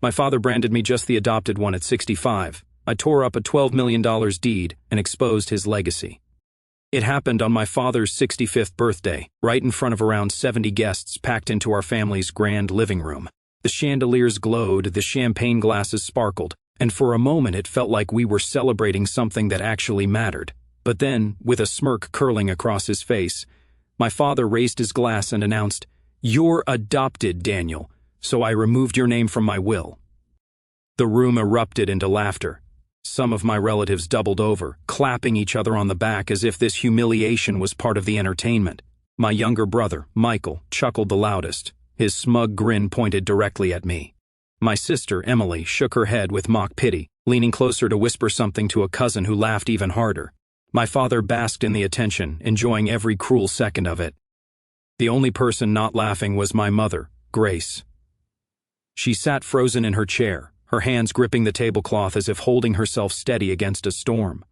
My father branded me just the adopted one at 65. I tore up a $12 million deed and exposed his legacy. It happened on my father's 65th birthday, right in front of around 70 guests packed into our family's grand living room. The chandeliers glowed, the champagne glasses sparkled, and for a moment it felt like we were celebrating something that actually mattered. But then, with a smirk curling across his face, my father raised his glass and announced, "You're adopted, Daniel, so I removed your name from my will." The room erupted into laughter. Some of my relatives doubled over, clapping each other on the back as if this humiliation was part of the entertainment. My younger brother, Michael, chuckled the loudest. His smug grin pointed directly at me. My sister, Emily, shook her head with mock pity, leaning closer to whisper something to a cousin who laughed even harder. My father basked in the attention, enjoying every cruel second of it. The only person not laughing was my mother, Grace. She sat frozen in her chair, her hands gripping the tablecloth as if holding herself steady against a storm.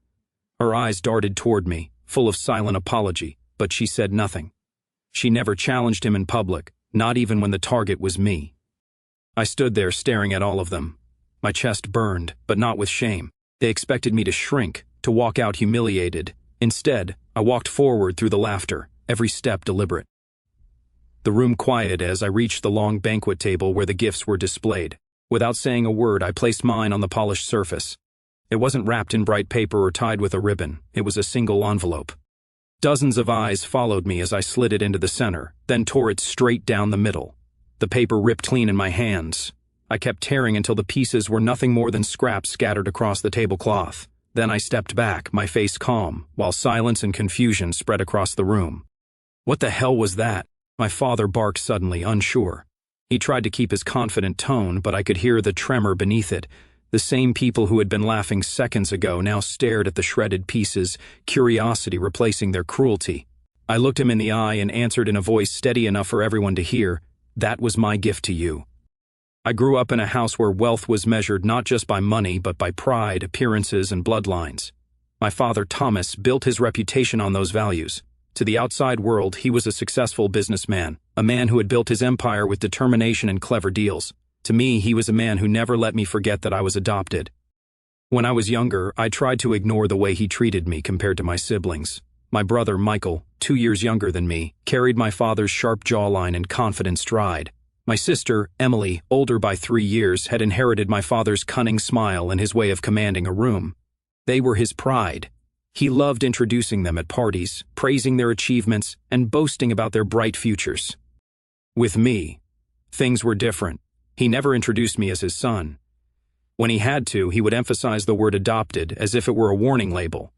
Her eyes darted toward me, full of silent apology, but she said nothing. She never challenged him in public, not even when the target was me. I stood there staring at all of them. My chest burned, but not with shame. They expected me to shrink, to walk out humiliated. Instead, I walked forward through the laughter, every step deliberate. The room quieted as I reached the long banquet table where the gifts were displayed. Without saying a word, I placed mine on the polished surface. It wasn't wrapped in bright paper or tied with a ribbon. It was a single envelope. Dozens of eyes followed me as I slid it into the center, then tore it straight down the middle. The paper ripped clean in my hands. I kept tearing until the pieces were nothing more than scraps scattered across the tablecloth. Then I stepped back, my face calm, while silence and confusion spread across the room. What the hell was that? My father barked suddenly, unsure. He tried to keep his confident tone, but I could hear the tremor beneath it. The same people who had been laughing seconds ago now stared at the shredded pieces, curiosity replacing their cruelty. I looked him in the eye and answered in a voice steady enough for everyone to hear, "That was my gift to you." I grew up in a house where wealth was measured not just by money but by pride, appearances, and bloodlines. My father, Thomas, built his reputation on those values. To the outside world, he was a successful businessman, a man who had built his empire with determination and clever deals. To me, he was a man who never let me forget that I was adopted. When I was younger, I tried to ignore the way he treated me compared to my siblings. My brother, Michael, 2 years younger than me, carried my father's sharp jawline and confident stride. My sister, Emily, older by 3 years, had inherited my father's cunning smile and his way of commanding a room. They were his pride. He loved introducing them at parties, praising their achievements, and boasting about their bright futures. With me, things were different. He never introduced me as his son. When he had to, he would emphasize the word adopted as if it were a warning label.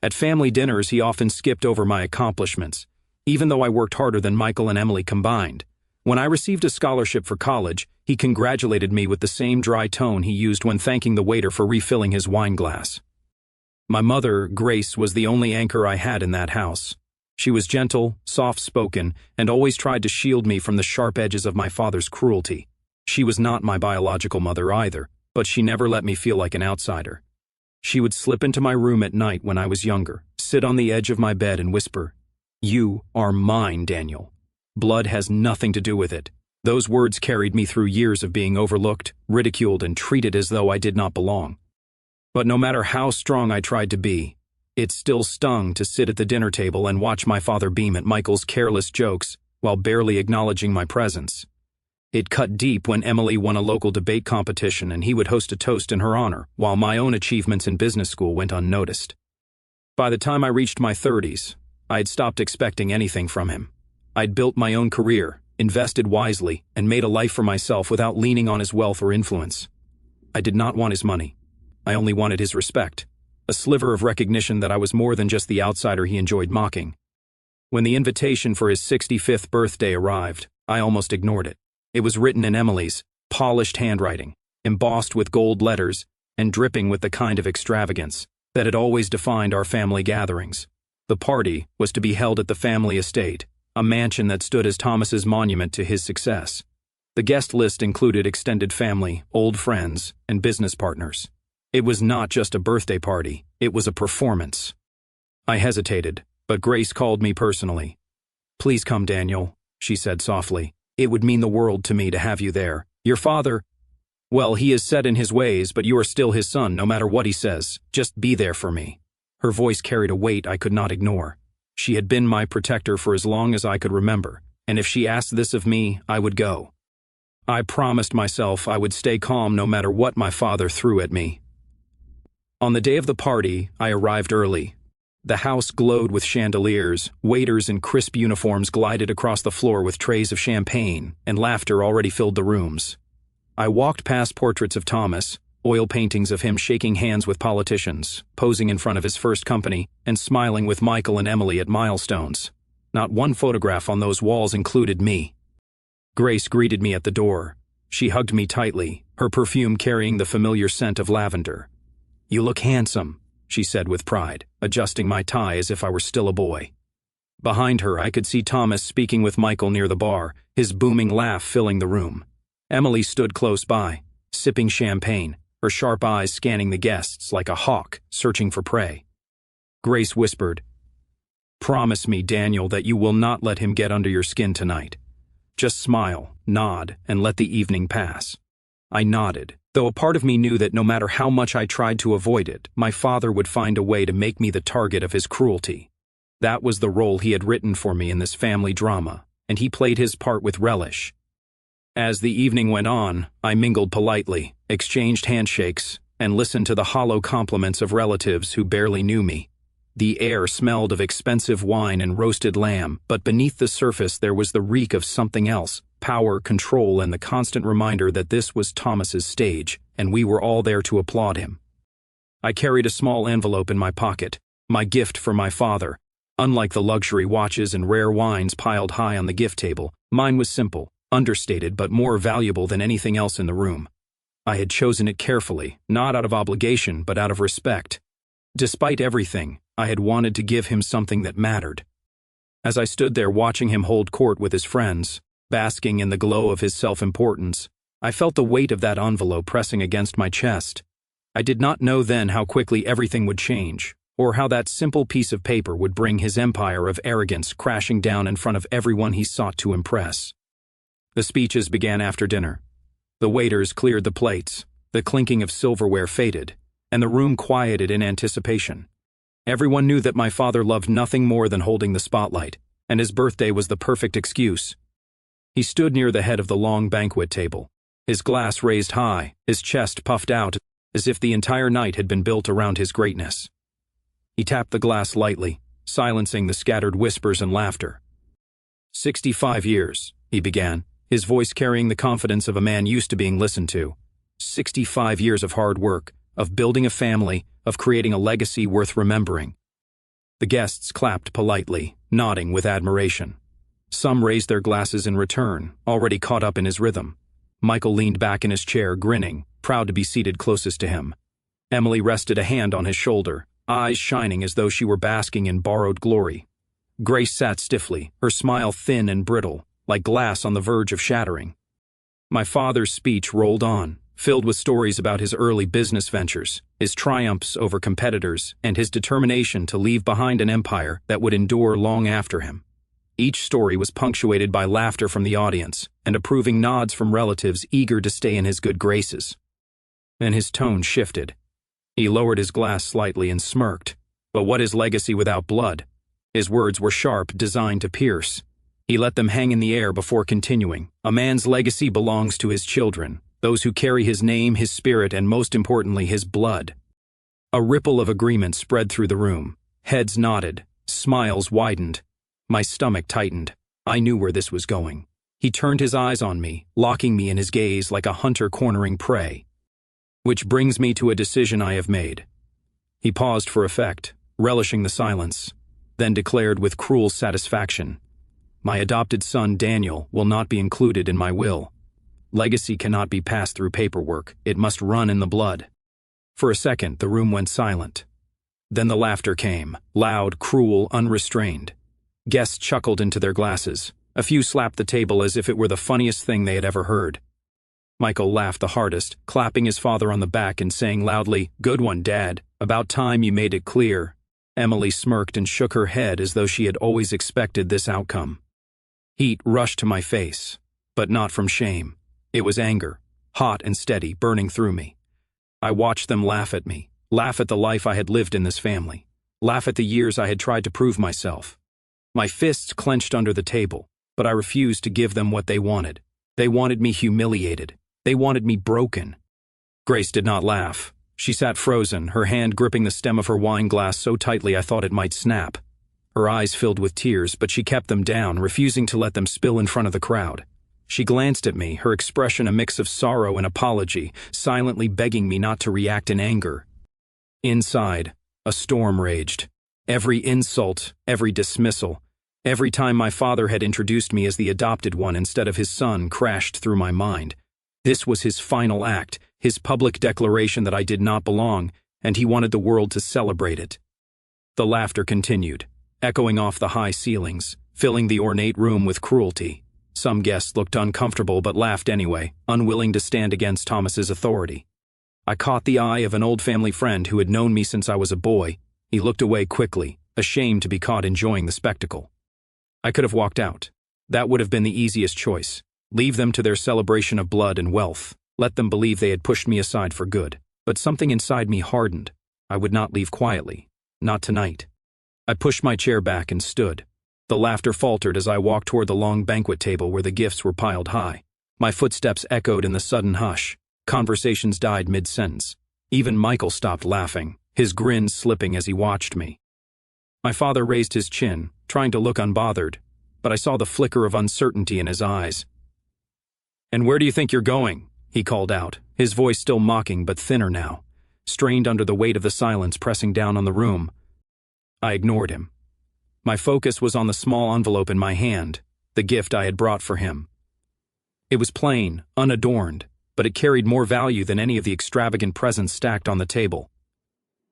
At family dinners, he often skipped over my accomplishments, even though I worked harder than Michael and Emily combined. When I received a scholarship for college, he congratulated me with the same dry tone he used when thanking the waiter for refilling his wine glass. My mother, Grace, was the only anchor I had in that house. She was gentle, soft-spoken, and always tried to shield me from the sharp edges of my father's cruelty. She was not my biological mother either, but she never let me feel like an outsider. She would slip into my room at night when I was younger, sit on the edge of my bed and whisper, "You are mine, Daniel. Blood has nothing to do with it." Those words carried me through years of being overlooked, ridiculed, and treated as though I did not belong. But no matter how strong I tried to be, it still stung to sit at the dinner table and watch my father beam at Michael's careless jokes while barely acknowledging my presence. It cut deep when Emily won a local debate competition and he would host a toast in her honor, while my own achievements in business school went unnoticed. By the time I reached my 30s, I had stopped expecting anything from him. I'd built my own career, invested wisely, and made a life for myself without leaning on his wealth or influence. I did not want his money. I only wanted his respect, a sliver of recognition that I was more than just the outsider he enjoyed mocking. When the invitation for his 65th birthday arrived, I almost ignored it. It was written in Emily's polished handwriting, embossed with gold letters, and dripping with the kind of extravagance that had always defined our family gatherings. The party was to be held at the family estate, a mansion that stood as Thomas's monument to his success. The guest list included extended family, old friends, and business partners. It was not just a birthday party, it was a performance. I hesitated, but Grace called me personally. "Please come, Daniel," she said softly. "It would mean the world to me to have you there. Your father..." Well, he is set in his ways, but you are still his son, no matter what he says. Just be there for me. Her voice carried a weight I could not ignore. She had been my protector for as long as I could remember, and if she asked this of me, I would go. I promised myself I would stay calm no matter what my father threw at me. On the day of the party, I arrived early. The house glowed with chandeliers, waiters in crisp uniforms glided across the floor with trays of champagne, and laughter already filled the rooms. I walked past portraits of Thomas, oil paintings of him shaking hands with politicians, posing in front of his first company, and smiling with Michael and Emily at milestones. Not one photograph on those walls included me. Grace greeted me at the door. She hugged me tightly, her perfume carrying the familiar scent of lavender. "You look handsome," she said with pride, adjusting my tie as if I were still a boy. Behind her, I could see Thomas speaking with Michael near the bar, his booming laugh filling the room. Emily stood close by, sipping champagne, her sharp eyes scanning the guests like a hawk searching for prey. Grace whispered, "Promise me, Daniel, that you will not let him get under your skin tonight. Just smile, nod, and let the evening pass." I nodded, though a part of me knew that no matter how much I tried to avoid it, my father would find a way to make me the target of his cruelty. That was the role he had written for me in this family drama, and he played his part with relish. As the evening went on, I mingled politely, exchanged handshakes, and listened to the hollow compliments of relatives who barely knew me. The air smelled of expensive wine and roasted lamb, but beneath the surface there was the reek of something else, power, control, and the constant reminder that this was Thomas's stage, and we were all there to applaud him. I carried a small envelope in my pocket, my gift for my father. Unlike the luxury watches and rare wines piled high on the gift table, mine was simple, understated, but more valuable than anything else in the room. I had chosen it carefully, not out of obligation, but out of respect. Despite everything, I had wanted to give him something that mattered. As I stood there watching him hold court with his friends, basking in the glow of his self-importance, I felt the weight of that envelope pressing against my chest. I did not know then how quickly everything would change, or how that simple piece of paper would bring his empire of arrogance crashing down in front of everyone he sought to impress. The speeches began after dinner. The waiters cleared the plates, the clinking of silverware faded, and the room quieted in anticipation. Everyone knew that my father loved nothing more than holding the spotlight, and his birthday was the perfect excuse. He stood near the head of the long banquet table, his glass raised high, his chest puffed out, as if the entire night had been built around his greatness. He tapped the glass lightly, silencing the scattered whispers and laughter. 65 years, he began, his voice carrying the confidence of a man used to being listened to. 65 years of hard work, of building a family, of creating a legacy worth remembering. The guests clapped politely, nodding with admiration. Some raised their glasses in return, already caught up in his rhythm. Michael leaned back in his chair, grinning, proud to be seated closest to him. Emily rested a hand on his shoulder, eyes shining as though she were basking in borrowed glory. Grace sat stiffly, her smile thin and brittle, like glass on the verge of shattering. My father's speech rolled on, filled with stories about his early business ventures, his triumphs over competitors, and his determination to leave behind an empire that would endure long after him. Each story was punctuated by laughter from the audience and approving nods from relatives eager to stay in his good graces. Then his tone shifted. He lowered his glass slightly and smirked. But what is legacy without blood? His words were sharp, designed to pierce. He let them hang in the air before continuing. A man's legacy belongs to his children, those who carry his name, his spirit, and most importantly, his blood. A ripple of agreement spread through the room. Heads nodded, smiles widened. My stomach tightened. I knew where this was going. He turned his eyes on me, locking me in his gaze like a hunter cornering prey. Which brings me to a decision I have made. He paused for effect, relishing the silence, then declared with cruel satisfaction, "My adopted son, Daniel, will not be included in my will. Legacy cannot be passed through paperwork. It must run in the blood." For a second, the room went silent. Then the laughter came, loud, cruel, unrestrained. Guests chuckled into their glasses. A few slapped the table as if it were the funniest thing they had ever heard. Michael laughed the hardest, clapping his father on the back and saying loudly, "Good one, Dad. About time you made it clear." Emily smirked and shook her head as though she had always expected this outcome. Heat rushed to my face, but not from shame. It was anger. hot and steady, burning through me. I watched them laugh at me, laugh at the life I had lived in this family, laugh at the years I had tried to prove myself. My fists clenched under the table, but I refused to give them what they wanted. They wanted me humiliated. They wanted me broken. Grace did not laugh. She sat frozen, her hand gripping the stem of her wine glass so tightly I thought it might snap. Her eyes filled with tears, but she kept them down, refusing to let them spill in front of the crowd. She glanced at me, her expression a mix of sorrow and apology, silently begging me not to react in anger. Inside, a storm raged. Every insult, every dismissal, every time my father had introduced me as the adopted one instead of his son crashed through my mind. This was his final act, his public declaration that I did not belong, and he wanted the world to celebrate it. The laughter continued, echoing off the high ceilings, filling the ornate room with cruelty. Some guests looked uncomfortable but laughed anyway, unwilling to stand against Thomas's authority. I caught the eye of an old family friend who had known me since I was a boy. He looked away quickly, ashamed to be caught enjoying the spectacle. I could have walked out. That would have been the easiest choice. Leave them to their celebration of blood and wealth. Let them believe they had pushed me aside for good. But something inside me hardened. I would not leave quietly. Not tonight. I pushed my chair back and stood. The laughter faltered as I walked toward the long banquet table where the gifts were piled high. My footsteps echoed in the sudden hush. Conversations died mid-sentence. Even Michael stopped laughing, his grin slipping as he watched me. My father raised his chin, trying to look unbothered, but I saw the flicker of uncertainty in his eyes. "And where do you think you're going?" he called out, his voice still mocking but thinner now, strained under the weight of the silence pressing down on the room. I ignored him. My focus was on the small envelope in my hand, the gift I had brought for him. It was plain, unadorned, but it carried more value than any of the extravagant presents stacked on the table.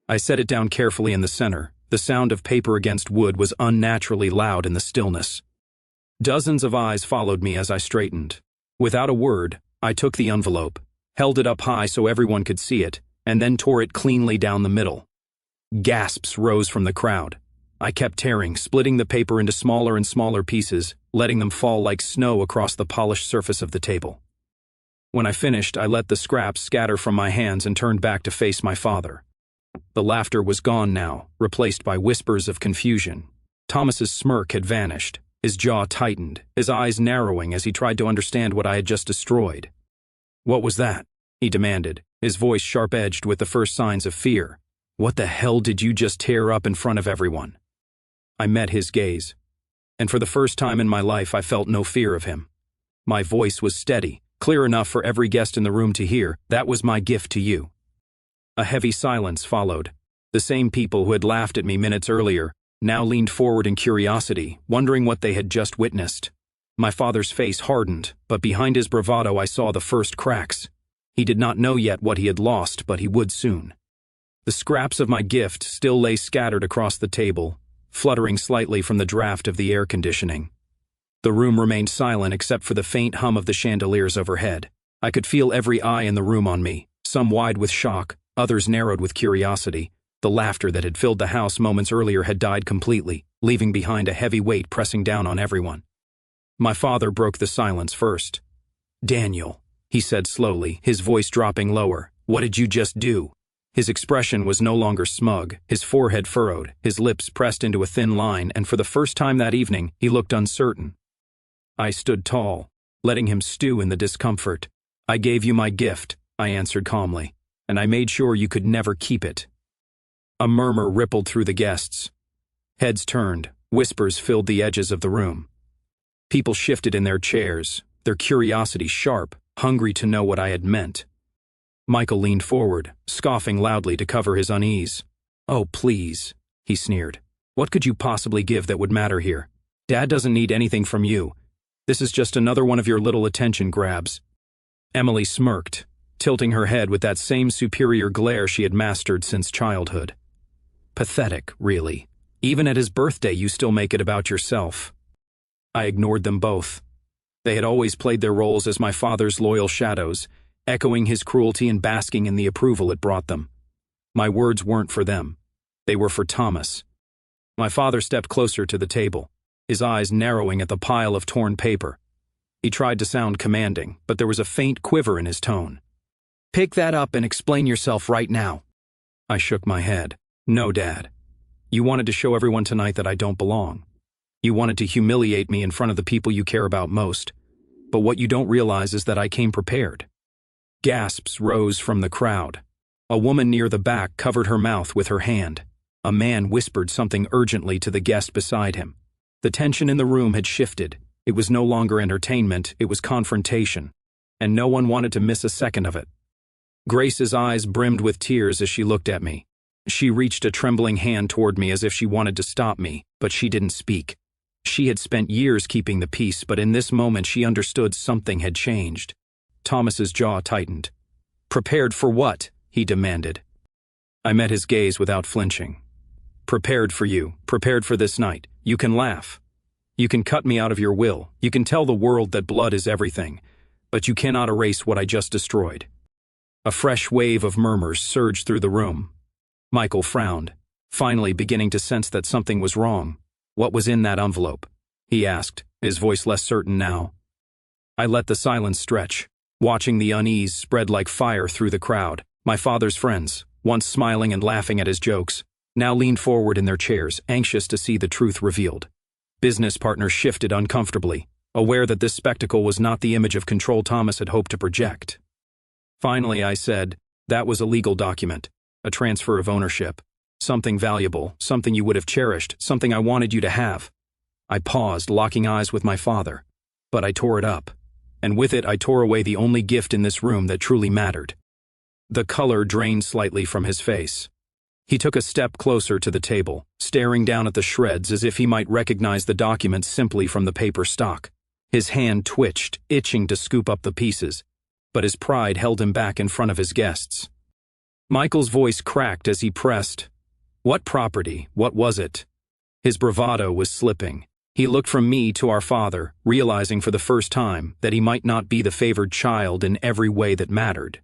I set it down carefully in the center. The sound of paper against wood was unnaturally loud in the stillness. Dozens of eyes followed me as I straightened. Without a word, I took the envelope, held it up high so everyone could see it, and then tore it cleanly down the middle. Gasps rose from the crowd. I kept tearing, splitting the paper into smaller and smaller pieces, letting them fall like snow across the polished surface of the table. When I finished, I let the scraps scatter from my hands and turned back to face my father. The laughter was gone now, replaced by whispers of confusion. Thomas's smirk had vanished. His jaw tightened, his eyes narrowing as he tried to understand what I had just destroyed. "What was that?" he demanded, his voice sharp-edged with the first signs of fear. "What the hell did you just tear up in front of everyone?" I met his gaze, and for the first time in my life I felt no fear of him. My voice was steady, clear enough for every guest in the room to hear. "That was my gift to you." A heavy silence followed. The same people who had laughed at me minutes earlier now leaned forward in curiosity, wondering what they had just witnessed. My father's face hardened, but behind his bravado I saw the first cracks. He did not know yet what he had lost, but he would soon. The scraps of my gift still lay scattered across the table, fluttering slightly from the draft of the air conditioning. The room remained silent except for the faint hum of the chandeliers overhead. I could feel every eye in the room on me, some wide with shock, others narrowed with curiosity. The laughter that had filled the house moments earlier had died completely, leaving behind a heavy weight pressing down on everyone. My father broke the silence first. "Daniel," he said slowly, his voice dropping lower, "what did you just do?" His expression was no longer smug, his forehead furrowed, his lips pressed into a thin line, and for the first time that evening, he looked uncertain. I stood tall, letting him stew in the discomfort. "I gave you my gift," I answered calmly, "and I made sure you could never keep it." A murmur rippled through the guests. Heads turned, whispers filled the edges of the room. People shifted in their chairs, their curiosity sharp, hungry to know what I had meant. Michael leaned forward, scoffing loudly to cover his unease. "Oh, please," he sneered. "What could you possibly give that would matter here? Dad doesn't need anything from you. This is just another one of your little attention grabs." Emily smirked, tilting her head with that same superior glare she had mastered since childhood. "Pathetic, really. Even at his birthday you still make it about yourself." I ignored them both. They had always played their roles as my father's loyal shadows, echoing his cruelty and basking in the approval it brought them. My words weren't for them. They were for Thomas. My father stepped closer to the table, his eyes narrowing at the pile of torn paper. He tried to sound commanding, but there was a faint quiver in his tone. "Pick that up and explain yourself right now." I shook my head. "No, Dad. You wanted to show everyone tonight that I don't belong. You wanted to humiliate me in front of the people you care about most. But what you don't realize is that I came prepared." Gasps rose from the crowd. A woman near the back covered her mouth with her hand. A man whispered something urgently to the guest beside him. The tension in the room had shifted. It was no longer entertainment, it was confrontation. And no one wanted to miss a second of it. Grace's eyes brimmed with tears as she looked at me. She reached a trembling hand toward me as if she wanted to stop me, but she didn't speak. She had spent years keeping the peace, but in this moment she understood something had changed. Thomas's jaw tightened. "Prepared for what?" he demanded. I met his gaze without flinching. "Prepared for you, prepared for this night. You can laugh. You can cut me out of your will. You can tell the world that blood is everything, but you cannot erase what I just destroyed." A fresh wave of murmurs surged through the room. Michael frowned, finally beginning to sense that something was wrong. "What was in that envelope?" he asked, his voice less certain now. I let the silence stretch, watching the unease spread like fire through the crowd. My father's friends, once smiling and laughing at his jokes, now leaned forward in their chairs, anxious to see the truth revealed. Business partners shifted uncomfortably, aware that this spectacle was not the image of control Thomas had hoped to project. Finally, I said, "That was a legal document, a transfer of ownership. Something valuable, something you would have cherished, something I wanted you to have." I paused, locking eyes with my father. But I tore it up, and with it I tore away the only gift in this room that truly mattered. The color drained slightly from his face. He took a step closer to the table, staring down at the shreds as if he might recognize the document simply from the paper stock. His hand twitched, itching to scoop up the pieces, but his pride held him back in front of his guests. Michael's voice cracked as he pressed, "What property? What was it?" His bravado was slipping. He looked from me to our father, realizing for the first time that he might not be the favored child in every way that mattered.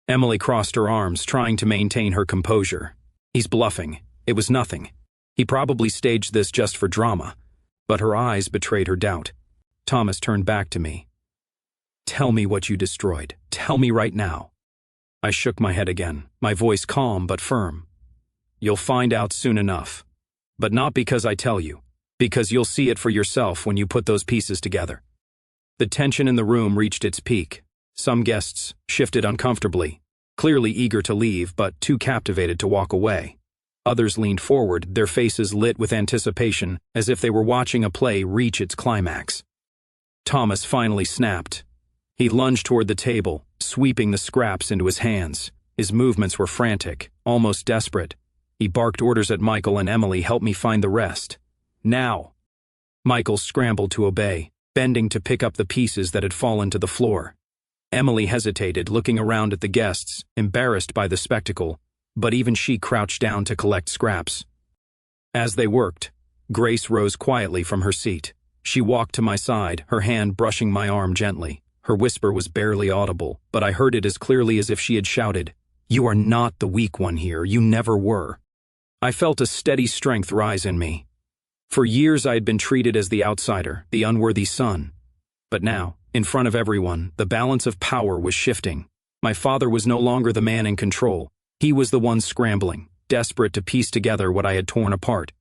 Emily crossed her arms, trying to maintain her composure. "He's bluffing. It was nothing. He probably staged this just for drama." But her eyes betrayed her doubt. Thomas turned back to me. "Tell me what you destroyed. Tell me right now." I shook my head again, my voice calm but firm. "You'll find out soon enough. But not because I tell you, because you'll see it for yourself when you put those pieces together." The tension in the room reached its peak. Some guests shifted uncomfortably, clearly eager to leave but too captivated to walk away. Others leaned forward, their faces lit with anticipation, as if they were watching a play reach its climax. Thomas finally snapped. He lunged toward the table, sweeping the scraps into his hands. His movements were frantic, almost desperate. He barked orders at Michael and Emily, "Help me find the rest. Now!" Michael scrambled to obey, bending to pick up the pieces that had fallen to the floor. Emily hesitated, looking around at the guests, embarrassed by the spectacle, but even she crouched down to collect scraps. As they worked, Grace rose quietly from her seat. She walked to my side, her hand brushing my arm gently. Her whisper was barely audible, but I heard it as clearly as if she had shouted, "You are not the weak one here, you never were." I felt a steady strength rise in me. For years I had been treated as the outsider, the unworthy son. But now, in front of everyone, the balance of power was shifting. My father was no longer the man in control. He was the one scrambling, desperate to piece together what I had torn apart.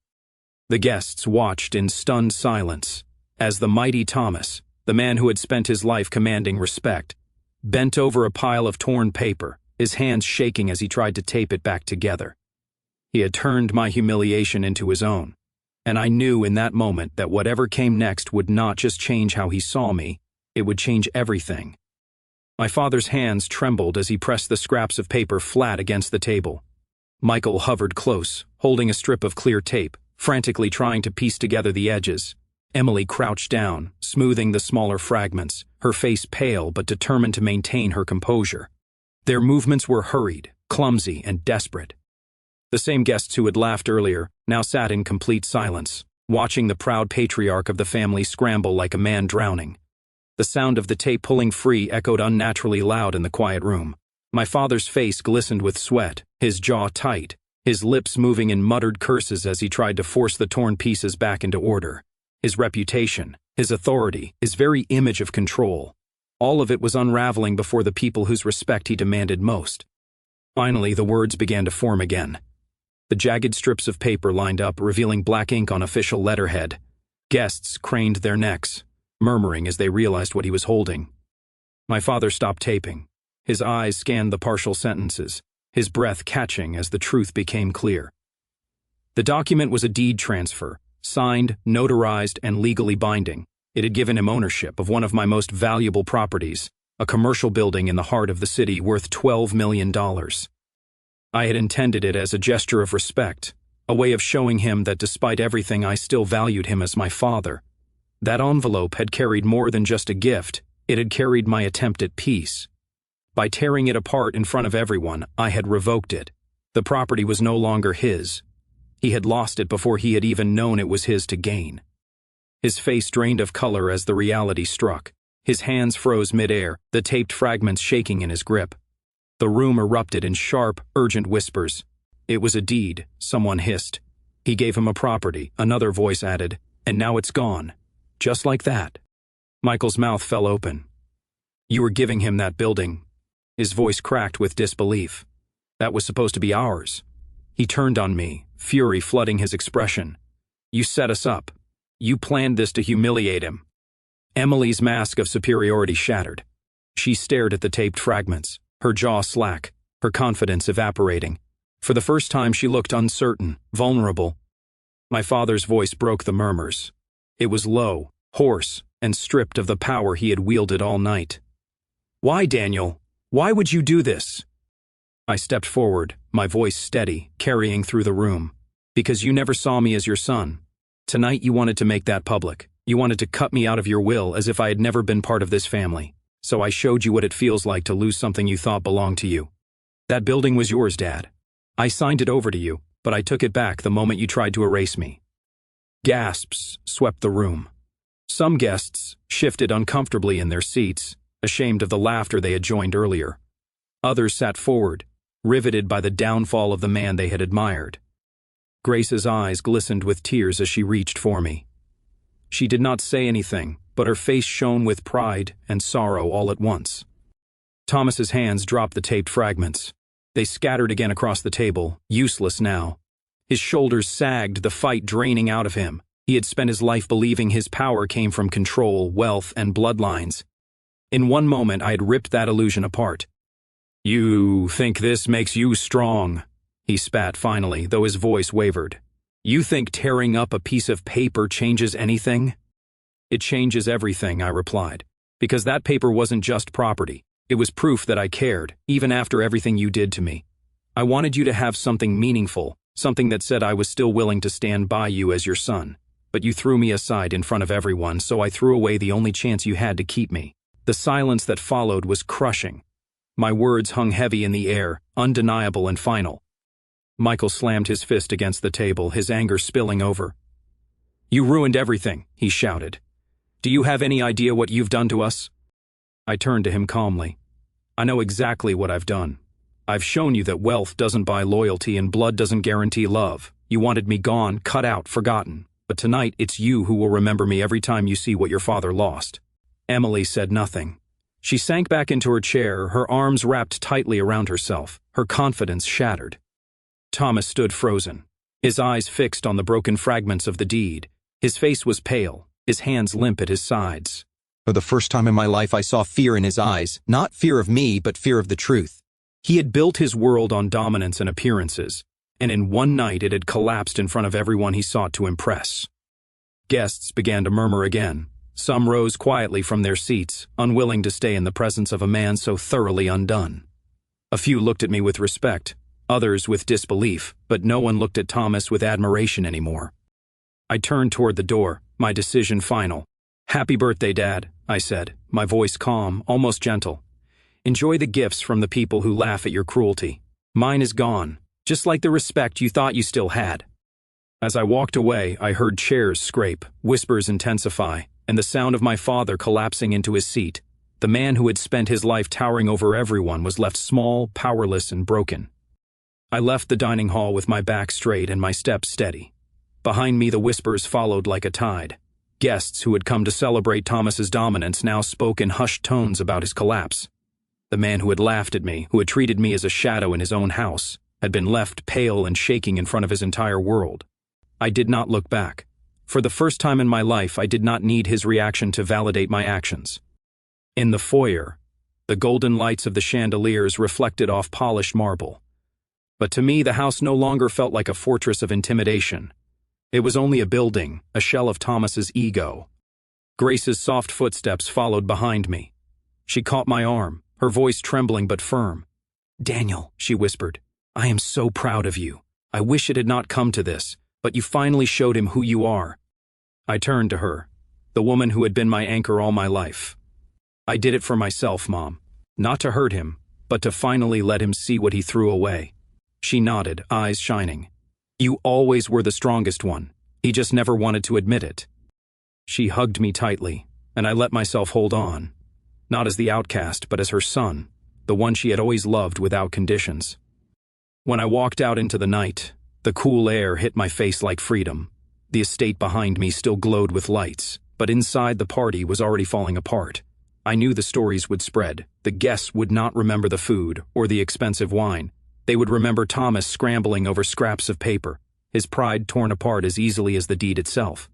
The guests watched in stunned silence as the mighty Thomas, the man who had spent his life commanding respect, bent over a pile of torn paper, his hands shaking as he tried to tape it back together. He had turned my humiliation into his own, and I knew in that moment that whatever came next would not just change how he saw me, it would change everything. My father's hands trembled as he pressed the scraps of paper flat against the table. Michael hovered close, holding a strip of clear tape, frantically trying to piece together the edges. Emily crouched down, smoothing the smaller fragments, her face pale but determined to maintain her composure. Their movements were hurried, clumsy, and desperate. The same guests who had laughed earlier now sat in complete silence, watching the proud patriarch of the family scramble like a man drowning. The sound of the tape pulling free echoed unnaturally loud in the quiet room. My father's face glistened with sweat, his jaw tight, his lips moving in muttered curses as he tried to force the torn pieces back into order. His reputation, his authority, his very image of control. All of it was unraveling before the people whose respect he demanded most. Finally, the words began to form again. The jagged strips of paper lined up, revealing black ink on official letterhead. Guests craned their necks, murmuring as they realized what he was holding. My father stopped taping. His eyes scanned the partial sentences, his breath catching as the truth became clear. The document was a deed transfer, signed, notarized, and legally binding. It had given him ownership of one of my most valuable properties, a commercial building in the heart of the city worth $12 million. I had intended it as a gesture of respect, a way of showing him that despite everything I still valued him as my father. That envelope had carried more than just a gift, it had carried my attempt at peace. By tearing it apart in front of everyone, I had revoked it. The property was no longer his. He had lost it before he had even known it was his to gain. His face drained of color as the reality struck. His hands froze mid-air, the taped fragments shaking in his grip. The room erupted in sharp, urgent whispers. It was a deed, someone hissed. He gave him a property, another voice added, and now it's gone. Just like that. Michael's mouth fell open. You were giving him that building. His voice cracked with disbelief. That was supposed to be ours. He turned on me, fury flooding his expression. You set us up. You planned this to humiliate him. Emily's mask of superiority shattered. She stared at the taped fragments, her jaw slack, her confidence evaporating. For the first time she looked uncertain, vulnerable. My father's voice broke the murmurs. It was low, hoarse, and stripped of the power he had wielded all night. Why, Daniel? Why would you do this? I stepped forward, my voice steady, carrying through the room. Because you never saw me as your son. Tonight you wanted to make that public. You wanted to cut me out of your will as if I had never been part of this family. So I showed you what it feels like to lose something you thought belonged to you. That building was yours, Dad. I signed it over to you, but I took it back the moment you tried to erase me. Gasps swept the room. Some guests shifted uncomfortably in their seats, ashamed of the laughter they had joined earlier. Others sat forward, riveted by the downfall of the man they had admired. Grace's eyes glistened with tears as she reached for me. She did not say anything, but her face shone with pride and sorrow all at once. Thomas's hands dropped the taped fragments. They scattered again across the table, useless now. His shoulders sagged, the fight draining out of him. He had spent his life believing his power came from control, wealth, and bloodlines. In one moment, I had ripped that illusion apart. You think this makes you strong, he spat finally, though his voice wavered. You think tearing up a piece of paper changes anything? It changes everything, I replied, because that paper wasn't just property. It was proof that I cared, even after everything you did to me. I wanted you to have something meaningful, something that said I was still willing to stand by you as your son. But you threw me aside in front of everyone, so I threw away the only chance you had to keep me. The silence that followed was crushing. My words hung heavy in the air, undeniable and final. Michael slammed his fist against the table, his anger spilling over. You ruined everything, he shouted. Do you have any idea what you've done to us? I turned to him calmly. I know exactly what I've done. I've shown you that wealth doesn't buy loyalty and blood doesn't guarantee love. You wanted me gone, cut out, forgotten. But tonight it's you who will remember me every time you see what your father lost. Emily said nothing. She sank back into her chair, her arms wrapped tightly around herself, her confidence shattered. Thomas stood frozen, his eyes fixed on the broken fragments of the deed. His face was pale, his hands limp at his sides. For the first time in my life, I saw fear in his eyes, not fear of me, but fear of the truth. He had built his world on dominance and appearances, and in one night it had collapsed in front of everyone he sought to impress. Guests began to murmur again. Some rose quietly from their seats, unwilling to stay in the presence of a man so thoroughly undone. A few looked at me with respect, others with disbelief, but no one looked at Thomas with admiration anymore. I turned toward the door, my decision final. Happy birthday, Dad, I said, my voice calm, almost gentle. Enjoy the gifts from the people who laugh at your cruelty. Mine is gone, just like the respect you thought you still had. As I walked away, I heard chairs scrape, whispers intensify, and the sound of my father collapsing into his seat. The man who had spent his life towering over everyone was left small, powerless, and broken. I left the dining hall with my back straight and my steps steady. Behind me, the whispers followed like a tide. Guests who had come to celebrate Thomas's dominance now spoke in hushed tones about his collapse. The man who had laughed at me, who had treated me as a shadow in his own house, had been left pale and shaking in front of his entire world. I did not look back. For the first time in my life, I did not need his reaction to validate my actions. In the foyer, the golden lights of the chandeliers reflected off polished marble. But to me, the house no longer felt like a fortress of intimidation. It was only a building, a shell of Thomas's ego. Grace's soft footsteps followed behind me. She caught my arm, her voice trembling but firm. "Daniel," she whispered, "I am so proud of you. I wish it had not come to this, but you finally showed him who you are." I turned to her, the woman who had been my anchor all my life. "I did it for myself, Mom. Not to hurt him, but to finally let him see what he threw away." She nodded, eyes shining. "You always were the strongest one. He just never wanted to admit it." She hugged me tightly, and I let myself hold on. Not as the outcast, but as her son, the one she had always loved without conditions. When I walked out into the night, the cool air hit my face like freedom. The estate behind me still glowed with lights, but inside the party was already falling apart. I knew the stories would spread. The guests would not remember the food or the expensive wine. They would remember Thomas scrambling over scraps of paper, his pride torn apart as easily as the deed itself.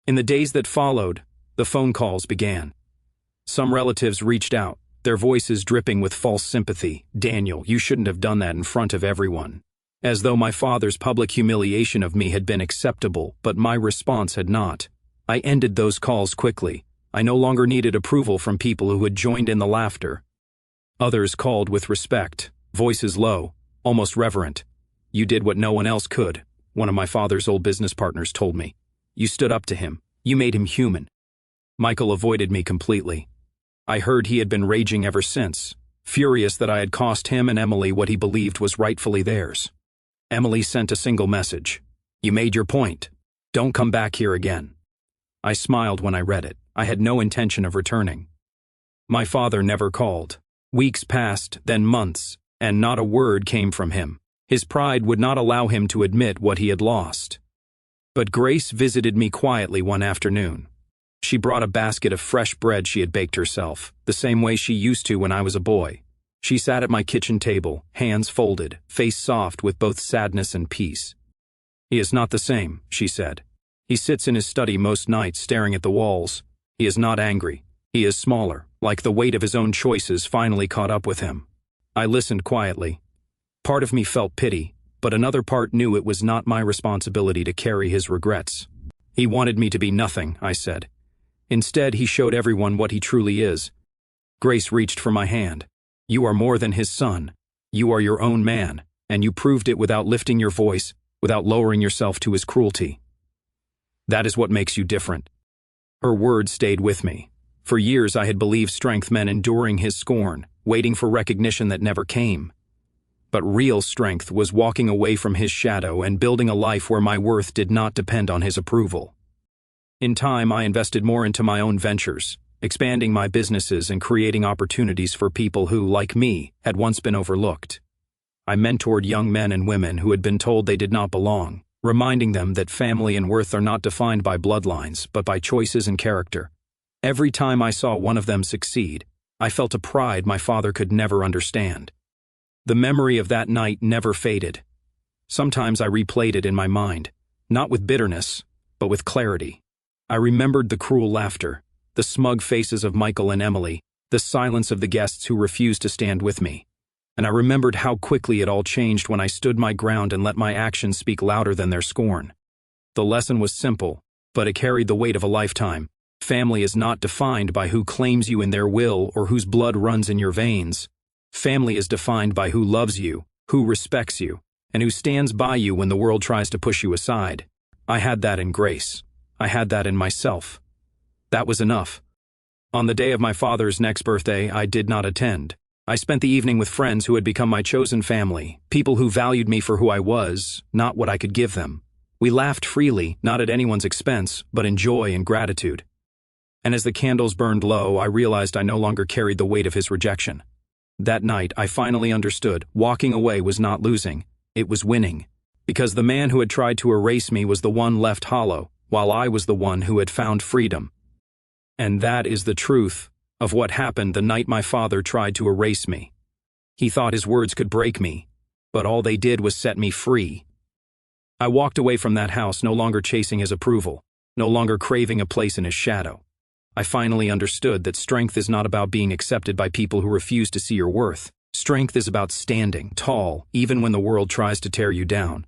In the days that followed, the phone calls began. Some relatives reached out, their voices dripping with false sympathy. "Daniel, you shouldn't have done that in front of everyone." As though my father's public humiliation of me had been acceptable, but my response had not. I ended those calls quickly. I no longer needed approval from people who had joined in the laughter. Others called with respect, voices low, almost reverent. "You did what no one else could," one of my father's old business partners told me. "You stood up to him. You made him human." Michael avoided me completely. I heard he had been raging ever since, furious that I had cost him and Emily what he believed was rightfully theirs. Emily sent a single message. "You made your point. Don't come back here again." I smiled when I read it. I had no intention of returning. My father never called. Weeks passed, then months, and not a word came from him. His pride would not allow him to admit what he had lost. But Grace visited me quietly one afternoon. She brought a basket of fresh bread she had baked herself, the same way she used to when I was a boy. She sat at my kitchen table, hands folded, face soft with both sadness and peace. "He is not the same," she said. "He sits in his study most nights staring at the walls. He is not angry. He is smaller, like the weight of his own choices finally caught up with him." I listened quietly. Part of me felt pity, but another part knew it was not my responsibility to carry his regrets. "He wanted me to be nothing," I said. "Instead, he showed everyone what he truly is." Grace reached for my hand. "You are more than his son. You are your own man, and you proved it without lifting your voice, without lowering yourself to his cruelty. That is what makes you different." Her words stayed with me. For years I had believed strength meant enduring his scorn, waiting for recognition that never came. But real strength was walking away from his shadow and building a life where my worth did not depend on his approval. In time, I invested more into my own ventures, expanding my businesses and creating opportunities for people who, like me, had once been overlooked. I mentored young men and women who had been told they did not belong, reminding them that family and worth are not defined by bloodlines, but by choices and character. Every time I saw one of them succeed, I felt a pride my father could never understand. The memory of that night never faded. Sometimes I replayed it in my mind, not with bitterness, but with clarity. I remembered the cruel laughter, the smug faces of Michael and Emily, the silence of the guests who refused to stand with me. And I remembered how quickly it all changed when I stood my ground and let my actions speak louder than their scorn. The lesson was simple, but it carried the weight of a lifetime. Family is not defined by who claims you in their will or whose blood runs in your veins. Family is defined by who loves you, who respects you, and who stands by you when the world tries to push you aside. I had that in Grace. I had that in myself. That was enough. On the day of my father's next birthday, I did not attend. I spent the evening with friends who had become my chosen family, people who valued me for who I was, not what I could give them. We laughed freely, not at anyone's expense, but in joy and gratitude. And as the candles burned low, I realized I no longer carried the weight of his rejection. That night, I finally understood walking away was not losing, it was winning. Because the man who had tried to erase me was the one left hollow, while I was the one who had found freedom. And that is the truth of what happened the night my father tried to erase me. He thought his words could break me, but all they did was set me free. I walked away from that house no longer chasing his approval, no longer craving a place in his shadow. I finally understood that strength is not about being accepted by people who refuse to see your worth. Strength is about standing tall, even when the world tries to tear you down.